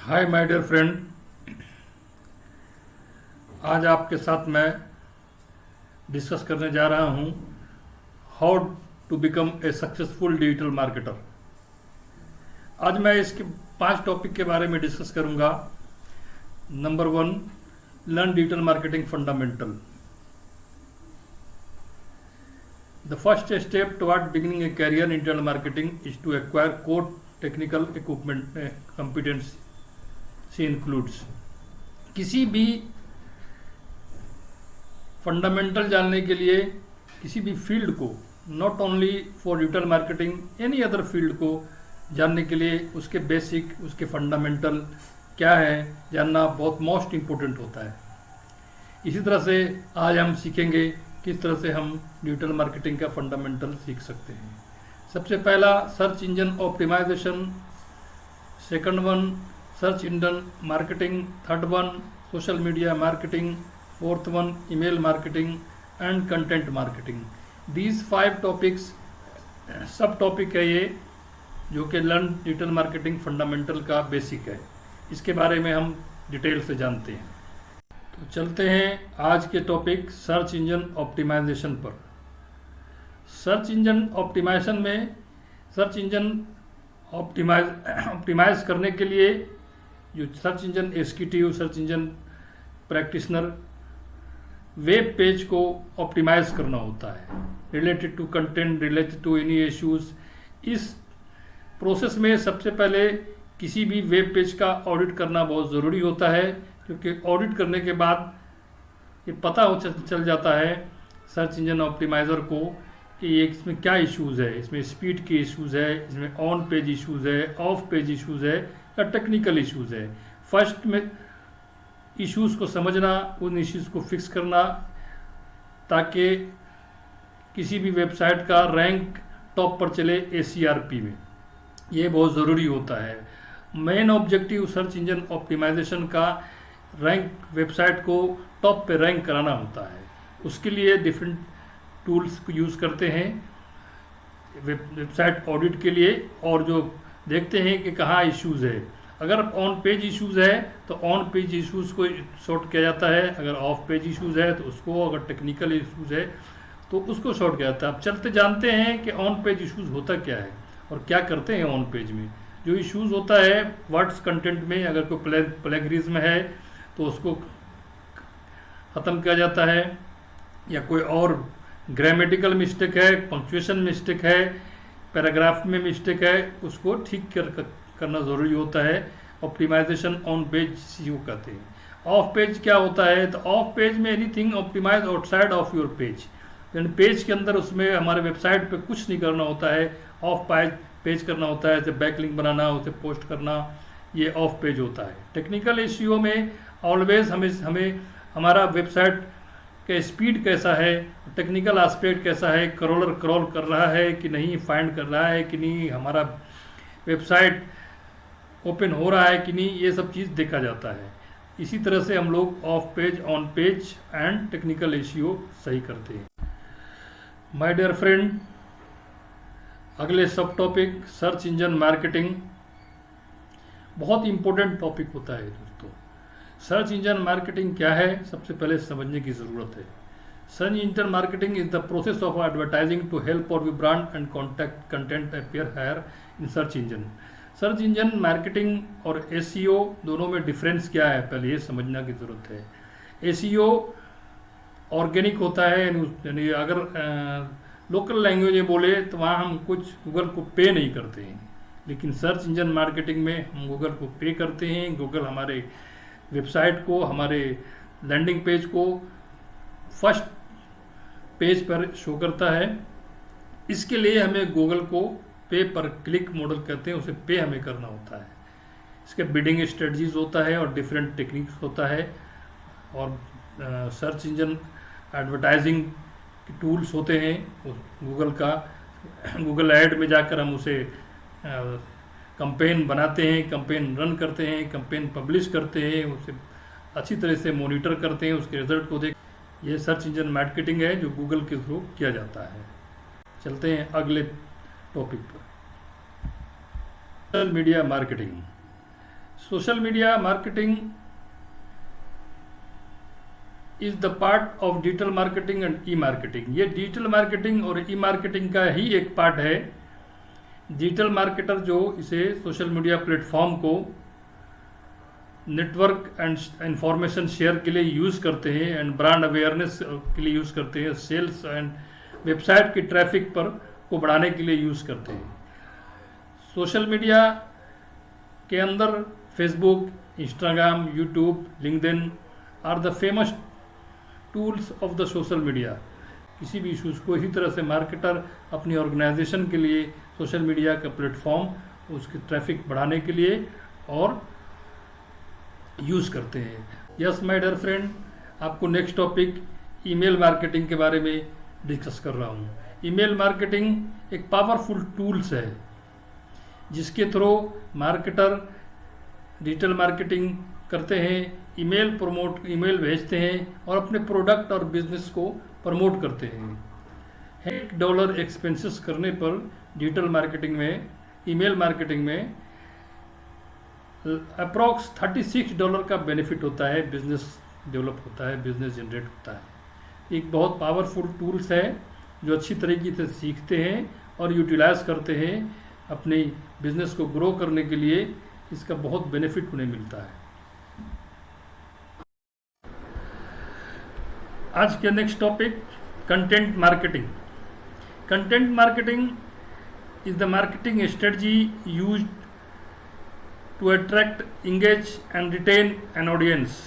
Hi my dear friend, आज आपके साथ मैं डिस्कस करने जा रहा हूँ how to become a successful digital marketer. आज मैं इसके 5 टॉपिक के बारे में डिस्कस करूँगा। Number 1, learn digital marketing fundamental. The first step toward beginning a career in digital marketing is to acquire core technical equipment competency includes. किसी भी fundamental जानने के लिए किसी भी फील्ड को, not only for digital marketing any other field को जानने के लिए उसके बेसिक, उसके फंडामेंटल क्या है जानना बहुत मोस्ट इम्पोर्टेंट होता है। इसी तरह से आज हम सीखेंगे किस तरह से हम डिजिटल मार्केटिंग का फंडामेंटल सीख सकते हैं। सबसे पहला search engine optimisation, second one search engine marketing, third one social media marketing, fourth one email marketing and content marketing. These 5 topics sub topic है ये, जो कि लर्न डिजिटल मार्केटिंग फंडामेंटल का बेसिक है। इसके बारे में हम डिटेल से जानते हैं। तो चलते हैं आज के टॉपिक सर्च इंजन ऑप्टिमाइजेशन पर। सर्च इंजन ऑप्टिमाइजेशन में सर्च इंजन ऑप्टिमाइज करने के लिए जो search engine executive, search engine practitioner web page को ऑप्टिमाइज करना होता है related to content, related to any issues. इस प्रोसेस में सबसे पहले किसी भी वेब पेज का ऑडिट करना बहुत ज़रूरी होता है, क्योंकि ऑडिट करने के बाद ये पता चल जाता है सर्च इंजन ऑप्टिमाइज़र को कि ये इसमें क्या इश्यूज़ है। इसमें स्पीड के इश्यूज़ है, इसमें ऑन पेज इश्यूज़ है, ऑफ पेज इश्यूज़ है या टेक्निकल इश्यूज़ है। फर्स्ट में इश्यूज़ को समझना, उन इश्यूज़ को फिक्स करना, ताकि किसी भी वेबसाइट का रैंक टॉप पर चले ACRP में। ये बहुत ज़रूरी होता है। Main objective search engine optimisation का रैंक, वेबसाइट को टॉप पे रैंक कराना होता है। उसके लिए डिफरेंट टूल्स को यूज़ करते हैं वेबसाइट ऑडिट के लिए, और जो देखते हैं कि कहाँ इश्यूज़ है। अगर ऑन पेज इश्यूज़ है तो ऑन पेज इश्यूज़ को सॉर्ट किया जाता है, अगर ऑफ पेज इश्यूज़ है तो उसको, अगर टेक्निकल इश्यूज़ है तो उसको सॉर्ट किया जाता है। अब चलते जानते हैं कि ऑन पेज इश्यूज़ होता क्या है और क्या करते हैं ऑन पेज में। जो इश्यूज़ होता है वर्ड्स कंटेंट में, अगर कोई प्लेगरिज्म है तो उसको ख़त्म किया जाता है, या कोई और ग्रामेटिकल मिस्टेक है, पंक्चुएशन मिस्टेक है, पैराग्राफ में मिस्टेक है, उसको ठीक करना ज़रूरी होता है। ऑप्टिमाइजेशन ऑन पेज यू कहते हैं। ऑफ पेज क्या होता है? तो ऑफ पेज में anything optimise outside of your page, यानी पेज के अंदर उसमें हमारे वेबसाइट पे कुछ नहीं करना होता है, ऑफ पेज करना होता है, जैसे बैकलिंक बनाना, उसे पोस्ट करना, ये ऑफ पेज होता है। टेक्निकल इश्यू में ऑलवेज हमें हमारा वेबसाइट का स्पीड कैसा है, टेक्निकल एस्पेक्ट कैसा है, क्रॉलर क्रॉल कर रहा है कि नहीं, फाइंड कर रहा है कि नहीं, हमारा वेबसाइट ओपन हो रहा है कि नहीं, ये सब चीज़ देखा जाता है। इसी तरह से हम लोग of page, on page and technical issue सही करते हैं। माय डियर फ्रेंड, अगले सब टॉपिक सर्च इंजन मार्केटिंग बहुत इंपॉर्टेंट टॉपिक होता है दोस्तों। सर्च इंजन मार्केटिंग क्या है, सबसे पहले समझने की ज़रूरत है। Search engine marketing is the process of advertising to help और brand and contact content appear higher in search engine. Search engine marketing और SEO दोनों में डिफरेंस क्या है, पहले ये समझना की ज़रूरत है। SEO ऑर्गेनिक होता है, यानी अगर लोकल लैंग्वेज में बोले तो वहाँ हम कुछ गूगल को पे नहीं करते हैं, लेकिन सर्च इंजन मार्केटिंग में हम गूगल को पे करते हैं। गूगल हमारे वेबसाइट को, हमारे लैंडिंग पेज को फर्स्ट पेज पर शो करता है। इसके लिए हमें गूगल को पे पर क्लिक मॉडल कहते हैं, उसे पे हमें करना होता है। इसके बिडिंग स्ट्रेटजीज होता है और डिफरेंट टेक्निक्स होता है, और सर्च इंजन एडवर्टाइजिंग टूल्स होते हैं गूगल का। गूगल ऐड में जाकर हम उसे कैंपेन बनाते हैं, कैंपेन रन करते हैं, कैंपेन पब्लिश करते हैं, उसे अच्छी तरह से मॉनिटर करते हैं, उसके रिजल्ट को देख। ये सर्च इंजन मार्केटिंग है जो गूगल के थ्रू किया जाता है। चलते हैं अगले टॉपिक पर, social media marketing. Social media marketing is the part of digital marketing and E marketing. ये डिजिटल मार्केटिंग और ई मार्केटिंग का ही एक पार्ट है। डिजिटल मार्केटर जो इसे सोशल मीडिया प्लेटफॉर्म को नेटवर्क एंड इंफॉर्मेशन शेयर के लिए यूज़ करते हैं एंड ब्रांड अवेयरनेस के लिए यूज़ करते हैं, सेल्स एंड वेबसाइट की ट्रैफिक पर को बढ़ाने के लिए यूज़ करते हैं। सोशल मीडिया के अंदर Facebook, Instagram, YouTube, LinkedIn are the famous tools of the social media. किसी भी इशूज़ को इसी तरह से मार्केटर अपनी ऑर्गेनाइजेशन के लिए सोशल मीडिया का प्लेटफॉर्म उसकी ट्रैफिक बढ़ाने के लिए और यूज़ करते हैं। यस माय डियर फ्रेंड, आपको नेक्स्ट टॉपिक ईमेल मार्केटिंग के बारे में डिस्कस कर रहा हूँ। ईमेल मार्केटिंग एक पावरफुल टूल्स है जिसके थ्रू मार्केटर डिजिटल मार्केटिंग करते हैं, ईमेल भेजते हैं और अपने प्रोडक्ट और बिजनेस को प्रमोट करते हैं। $1 एक्सपेंसेस करने पर डिजिटल मार्केटिंग में, ईमेल मार्केटिंग में अप्रॉक्स $36 का बेनिफिट होता है, बिजनेस डेवलप होता है, बिजनेस जनरेट होता है। एक बहुत पावरफुल टूल्स है जो अच्छी तरीके से सीखते हैं और यूटिलाइज करते हैं अपनी बिजनेस को ग्रो करने के लिए। इसका बहुत बेनिफिट उन्हें मिलता है। आज के next topic content marketing. Content marketing is the marketing strategy used to attract, engage and retain an audience.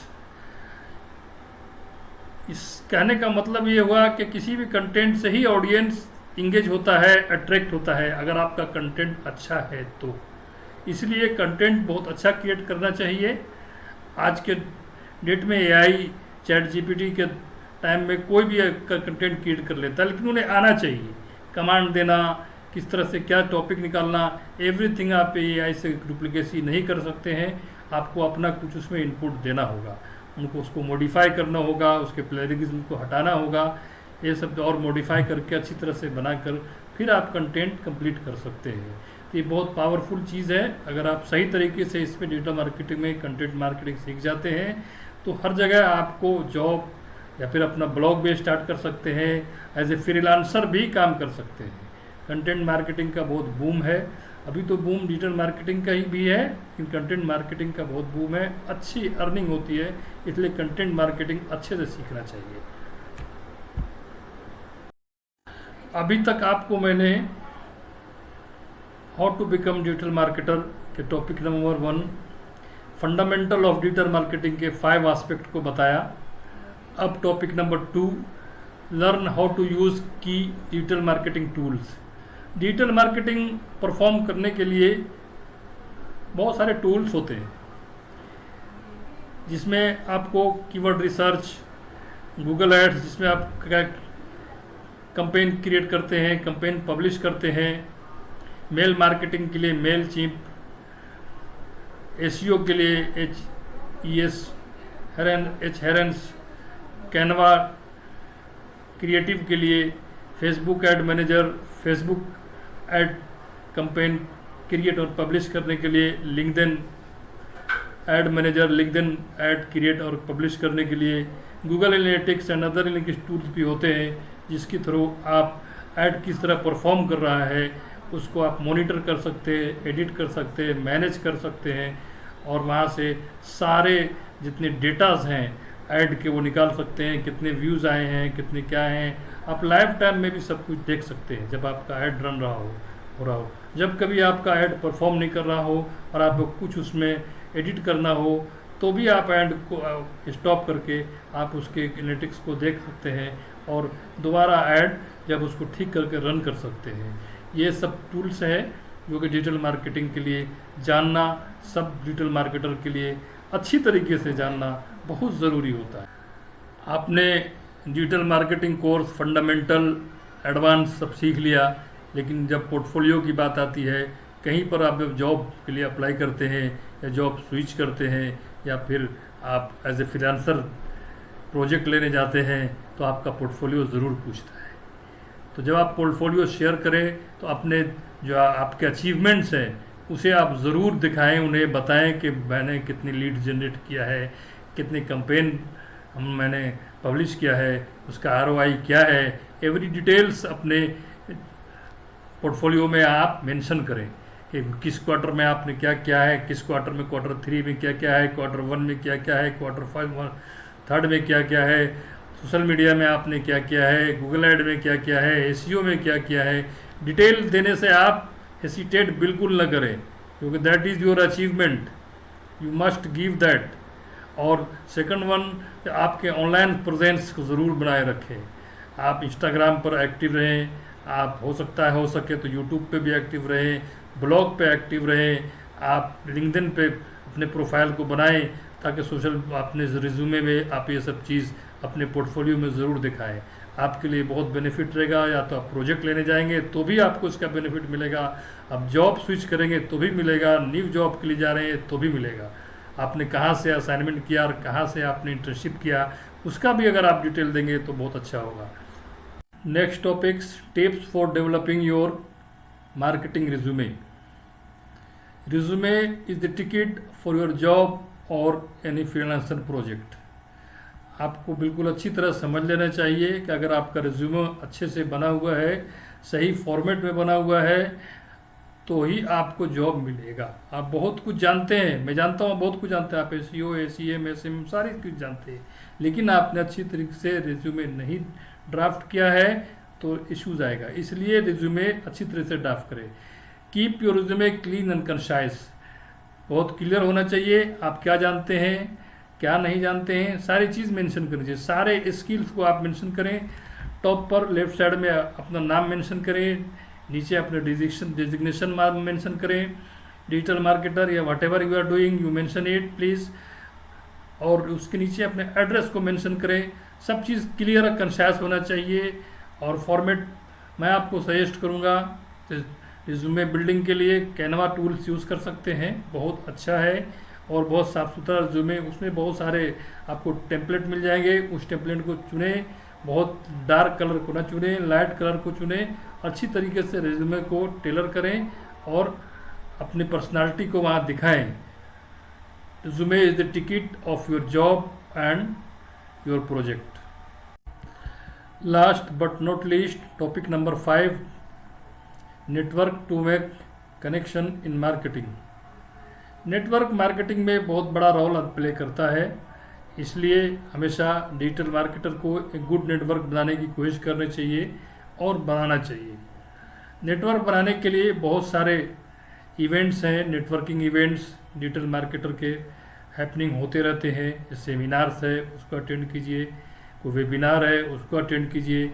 इस कहने का मतलब ये हुआ कि किसी भी कंटेंट से ही ऑडियंस इंगेज होता है, अट्रैक्ट होता है, अगर आपका कंटेंट अच्छा है तो। इसलिए कंटेंट बहुत अच्छा क्रिएट करना चाहिए। आज के डेट में एआई, चैट जीपीटी के टाइम में कोई भी कंटेंट क्रिएट कर लेता है, लेकिन उन्हें आना चाहिए। कमांड देना, किस तरह से क्या टॉपिक निकालना, एवरीथिंग आप एआई से डुप्लीकेसी नहीं कर सकते हैं। आपको अपना कुछ उसमें इनपुट देना होगा, उनको उसको मॉडिफाई करना होगा, उसके प्लेगरिज्म को हटाना होगा, ये सब और मॉडिफाई करके अच्छी तरह से बनाकर फिर आप कंटेंट कंप्लीट कर सकते हैं। तो ये बहुत पावरफुल चीज़ है। अगर आप सही तरीके से इसमें डिजिटल मार्केटिंग में कंटेंट मार्केटिंग सीख जाते हैं तो हर जगह आपको जॉब या फिर अपना ब्लॉग भी स्टार्ट कर सकते हैं, एज ए फ्रीलांसर भी काम कर सकते हैं। कंटेंट मार्केटिंग का बहुत बूम है। अभी तो बूम डिजिटल मार्केटिंग का ही भी है, लेकिन कंटेंट मार्केटिंग का बहुत बूम है। अच्छी अर्निंग होती है, इसलिए कंटेंट मार्केटिंग अच्छे से सीखना चाहिए। अभी तक आपको मैंने how to become digital marketer के topic number 1 fundamental of digital marketing के 5 एस्पेक्ट को बताया। अब topic number 2 learn how to use key digital marketing tools. Digital marketing perform करने के लिए बहुत सारे टूल्स होते हैं, जिसमें आपको कीवर्ड रिसर्च, गूगल एड्स जिसमें आप कैंपेन क्रिएट करते हैं, कैंपेन पब्लिश करते हैं, मेल मार्केटिंग के लिए मेल चिम्प, एसईओ के लिए हेरेंस, कैनवा, क्रिएटिव के लिए Facebook ad manager, Facebook ad campaign create और पब्लिश करने के लिए LinkedIn ad manager, LinkedIn ad create और पब्लिश करने के लिए Google analytics and other analytics tools भी होते हैं, जिसके थ्रू आप ऐड किस तरह परफॉर्म कर रहा है उसको आप मॉनिटर कर सकते हैं, एडिट कर सकते हैं, मैनेज कर सकते हैं और वहाँ से सारे जितने डेटाज हैं ऐड के वो निकाल सकते हैं, कितने व्यूज़ आए हैं, कितने क्या हैं। आप लाइव टाइम में भी सब कुछ देख सकते हैं जब आपका ऐड रन हो रहा हो। जब कभी आपका ऐड परफॉर्म नहीं कर रहा हो और आपको कुछ उसमें एडिट करना हो तो भी आप ऐड को स्टॉप करके आप उसके एनालिटिक्स को देख सकते हैं और दोबारा ऐड जब उसको ठीक करके रन कर सकते हैं। ये सब टूल्स हैं जो कि डिजिटल मार्केटिंग के लिए जानना, सब डिजिटल मार्केटर के लिए अच्छी तरीके से जानना बहुत ज़रूरी होता है। आपने digital marketing course fundamental, advance सब सीख लिया, लेकिन जब पोर्टफोलियो की बात आती है, कहीं पर आप जब जॉब के लिए अप्लाई करते हैं या जॉब स्विच करते हैं या फिर आप एज ए फ्रीलांसर प्रोजेक्ट लेने जाते हैं तो आपका पोर्टफोलियो ज़रूर पूछता है। तो जब आप पोर्टफोलियो शेयर करें तो अपने जो आपके अचीवमेंट्स हैं उसे आप ज़रूर दिखाएं, उन्हें बताएं कि मैंने कितनी लीड जनरेट किया है, कितनी कैंपेन मैंने पब्लिश किया है, उसका आरओआई क्या है। एवरी डिटेल्स अपने पोर्टफोलियो में आप मेंशन करें कि किस क्वार्टर में आपने क्या क्या है, किस क्वार्टर में, क्वार्टर 3 में क्या क्या है, क्वार्टर 1 में क्या क्या है, क्वार्टर 3 में क्या क्या है, सोशल मीडिया में आपने क्या क्या है, गूगल ऐड में क्या क्या है, एसईओ में क्या क्या है। डिटेल देने से आप हेसिटेट बिल्कुल न करें, क्योंकि that is your achievement, you must give that. और सेकंड वन, आपके ऑनलाइन प्रेजेंस को ज़रूर बनाए रखें। आप इंस्टाग्राम पर एक्टिव रहें, आप हो सके तो यूट्यूब पे भी एक्टिव रहें, ब्लॉग पे एक्टिव रहें, आप लिंक्डइन पे अपने प्रोफाइल को बनाएं, ताकि सोशल अपने रिज्यूमे में आप ये सब चीज़ अपने पोर्टफोलियो में ज़रूर दिखाएं। आपके लिए बहुत बेनिफिट रहेगा। या तो आप प्रोजेक्ट लेने जाएंगे तो भी आपको इसका बेनिफिट मिलेगा, आप जॉब स्विच करेंगे तो भी मिलेगा, न्यू जॉब के लिए जा रहे हैं तो भी मिलेगा। आपने कहाँ से असाइनमेंट किया और कहाँ से आपने इंटर्नशिप किया, उसका भी अगर आप डिटेल देंगे तो बहुत अच्छा होगा। Next topics, tips for developing your marketing resume. Resume is the ticket for your job और एनी फ्रीलांसर प्रोजेक्ट। आपको बिल्कुल अच्छी तरह समझ लेना चाहिए कि अगर आपका रिज्यूमे अच्छे से बना हुआ है, सही फॉर्मेट में बना हुआ है, तो ही आपको जॉब मिलेगा। आप बहुत कुछ जानते हैं, मैं जानता हूँ बहुत कुछ जानते हैं, आप एसईओ, एसीएम, एसएम सारी कुछ जानते हैं, लेकिन आपने अच्छी तरीके से रिज्यूमे नहीं ड्राफ्ट किया है तो इश्यूज आएगा। इसलिए रिज्यूमे अच्छी तरह से ड्राफ्ट करें। Keep your resume clean and concise. बहुत क्लियर होना चाहिए, आप क्या जानते हैं, क्या नहीं जानते हैं, सारी चीज़ मेंशन करनी चाहिए। सारे स्किल्स को आप मेंशन करें। टॉप पर लेफ्ट साइड में अपना नाम मेंशन करें, नीचे अपने डिजिग्नेशन मेंशन करें, डिजिटल मार्केटर या whatever you are doing you mention it please. और उसके नीचे अपने एड्रेस को मेंशन करें। सब चीज़ क्लियर और कंसाइज होना चाहिए। और फॉर्मेट मैं आपको सजेस्ट करूँगा, रिज्यूमे बिल्डिंग के लिए कैनवा टूल्स यूज़ कर सकते हैं, बहुत अच्छा है और बहुत साफ़ सुथरा रिज्यूमे। उसमें बहुत सारे आपको टेम्पलेट मिल जाएंगे, उस टेम्पलेट को चुने, बहुत डार्क कलर को ना चुने, लाइट कलर को चुने, अच्छी तरीके से रिज्यूमे को टेलर करें और अपनी पर्सनालिटी को वहाँ दिखाएं। Resume is the ticket of your job and your project. Last but not least, topic number 5, network to make connection in marketing. Network marketing में बहुत बड़ा रोल प्ले करता है, इसलिए हमेशा डिजिटल मार्केटर को एक गुड नेटवर्क बनाने की कोशिश करनी चाहिए और बनाना चाहिए। नेटवर्क बनाने के लिए बहुत सारे इवेंट्स हैं, नेटवर्किंग इवेंट्स डिजिटल मार्केटर के हैपनिंग होते रहते हैं। सेमिनार्स है उसको अटेंड कीजिए, कोई वेबिनार है उसको अटेंड कीजिए,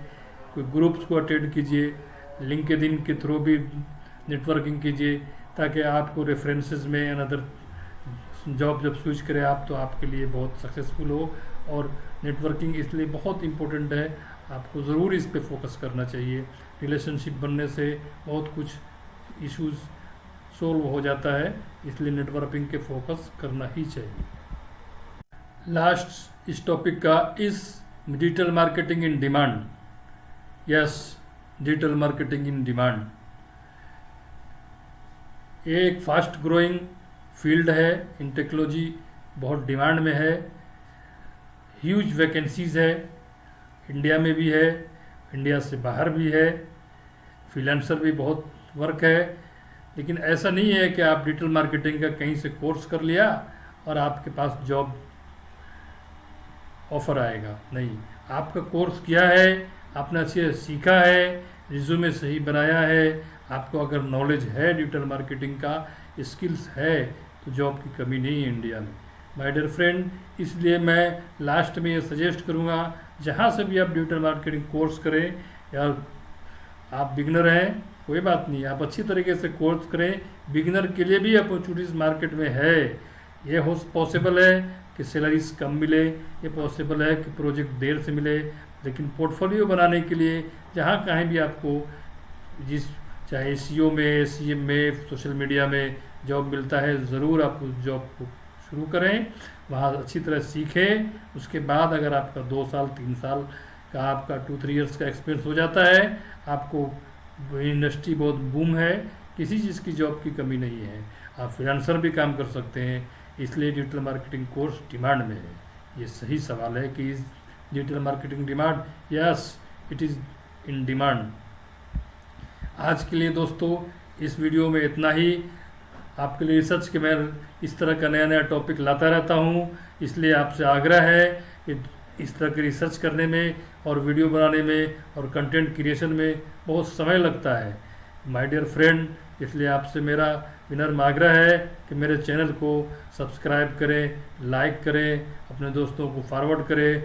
कोई ग्रुप्स को अटेंड कीजिए, लिंक्डइन के थ्रू भी नेटवर्किंग कीजिए, ताकि आपको रेफरेंसेस में अनदर जॉब जब स्विच करें आप तो आपके लिए बहुत सक्सेसफुल हो। और नेटवर्किंग इसलिए बहुत इम्पोर्टेंट है, आपको ज़रूर इस पे फोकस करना चाहिए। रिलेशनशिप बनने से बहुत कुछ इश्यूज सोल्व हो जाता है, इसलिए नेटवर्किंग के फोकस करना ही चाहिए। लास्ट इस टॉपिक का, इस digital marketing in demand. Yes, digital marketing in demand एक फास्ट ग्रोइंग फील्ड है, इन टेक्नोलॉजी बहुत डिमांड में है, ह्यूज वैकेंसीज है, इंडिया में भी है, इंडिया से बाहर भी है, फ्रीलांसर भी बहुत वर्क है। लेकिन ऐसा नहीं है कि आप डिजिटल मार्केटिंग का कहीं से कोर्स कर लिया और आपके पास जॉब ऑफर आएगा, नहीं। आपका कोर्स किया है, आपने अच्छे सीखा है, रिज्यूमे सही बनाया है, आपको अगर नॉलेज है डिजिटल मार्केटिंग का, स्किल्स है, तो जॉब की कमी नहीं है इंडिया में माय डियर फ्रेंड। इसलिए मैं लास्ट में ये सजेस्ट करूँगा, जहाँ से भी आप डिजिटल मार्केटिंग कोर्स करें, या आप बिगनर हैं कोई बात नहीं, आप अच्छी तरीके से कोर्स करें। बिगनर के लिए भी अपॉर्चुनिटीज़ मार्केट में है। ये हो पॉसिबल है कि सैलरीज कम मिले, ये पॉसिबल है कि प्रोजेक्ट देर से मिले, लेकिन पोर्टफोलियो बनाने के लिए जहाँ कहीं भी आपको चाहे एसईओ में, सीएम में, सोशल मीडिया में जॉब मिलता है, ज़रूर आप उस जॉब को शुरू करें, वहाँ अच्छी तरह सीखें। उसके बाद अगर आपका 2 साल 3 साल का, आपका 2-3 ईयर्स का एक्सपीरियंस हो जाता है, आपको इंडस्ट्री बहुत बूम है, किसी चीज़ की जॉब की कमी नहीं है। आप फ्रीलांसर भी काम कर सकते हैं, इसलिए डिजिटल मार्केटिंग कोर्स डिमांड में है। ये सही सवाल है कि इस digital marketing demand, yes it is in demand. आज के लिए दोस्तों इस वीडियो में इतना ही। आपके लिए रिसर्च के मैं इस तरह का नया नया टॉपिक लाता रहता हूँ, इसलिए आपसे आग्रह है कि इस तरह की रिसर्च करने में और वीडियो बनाने में और कंटेंट क्रिएशन में बहुत समय लगता है माय डियर फ्रेंड। इसलिए आपसे मेरा विनम्र आग्रह है कि मेरे चैनल को सब्सक्राइब करें, लाइक करें, अपने दोस्तों को फॉरवर्ड करें